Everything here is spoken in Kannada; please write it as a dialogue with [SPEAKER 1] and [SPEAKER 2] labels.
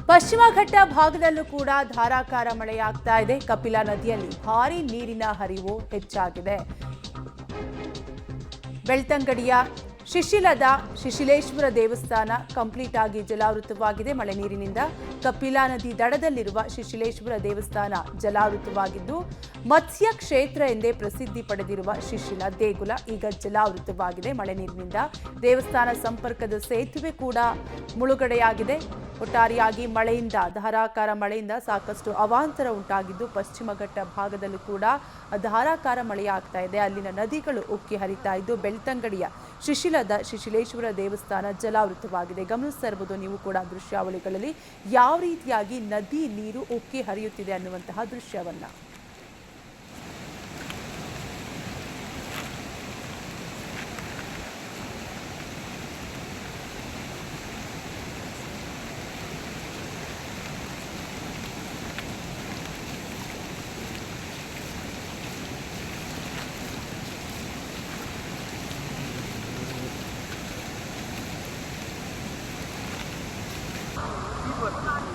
[SPEAKER 1] ಪಶ್ಚಿಮ ಘಟ್ಟ ಭಾಗದಲ್ಲೂ ಕೂಡ ಧಾರಾಕಾರ ಮಳೆಯಾಗ್ತಾ ಇದೆ. ಕಪಿಲಾ ನದಿಯಲ್ಲಿ ಭಾರೀ ನೀರಿನ ಹರಿವು ಹೆಚ್ಚಾಗಿದೆ. ಬೆಳ್ತಂಗಡಿಯ ಶಿಶಿಲದ ಶಿಶಿಲೇಶ್ವರ ದೇವಸ್ಥಾನ ಕಂಪ್ಲೀಟ್ ಆಗಿ ಜಲಾವೃತವಾಗಿದೆ. ಮಳೆ ನೀರಿನಿಂದ ಕಪಿಲಾ ನದಿ ದಡದಲ್ಲಿರುವ ಶಿಶಿಲೇಶ್ವರ ದೇವಸ್ಥಾನ ಜಲಾವೃತವಾಗಿದ್ದು, ಮತ್ಸ್ಯ ಕ್ಷೇತ್ರ ಎಂದೇ ಪ್ರಸಿದ್ಧಿ ಪಡೆದಿರುವ ಶಿಶಿಲ ದೇಗುಲ ಈಗ ಜಲಾವೃತವಾಗಿದೆ. ಮಳೆ ನೀರಿನಿಂದ ದೇವಸ್ಥಾನ ಸಂಪರ್ಕದ ಸೇತುವೆ ಕೂಡ ಮುಳುಗಡೆಯಾಗಿದೆ. ಒಟ್ಟಾರೆಯಾಗಿ ಧಾರಾಕಾರ ಮಳೆಯಿಂದ ಸಾಕಷ್ಟು ಅವಾಂತರ ಉಂಟಾಗಿದ್ದು, ಪಶ್ಚಿಮ ಘಟ್ಟ ಭಾಗದಲ್ಲೂ ಕೂಡ ಧಾರಾಕಾರ ಮಳೆಯಾಗ್ತಾ ಇದೆ. ಅಲ್ಲಿನ ನದಿಗಳು ಉಕ್ಕಿ ಹರಿತಾ ಇದ್ದು, ಬೆಳ್ತಂಗಡಿಯ ಶಿಶಿಲದ ಶಿಶಿಲೇಶ್ವರ ದೇವಸ್ಥಾನ ಜಲಾವೃತವಾಗಿದೆ. ಗಮನಿಸ್ತಾ ಇರಬಹುದು ನೀವು ಕೂಡ ದೃಶ್ಯಾವಳಿಗಳಲ್ಲಿ ಯಾವ ರೀತಿಯಾಗಿ ನದಿ ನೀರು ಉಕ್ಕಿ ಹರಿಯುತ್ತಿದೆ ಅನ್ನುವಂತಹ ದೃಶ್ಯವನ್ನ.
[SPEAKER 2] People.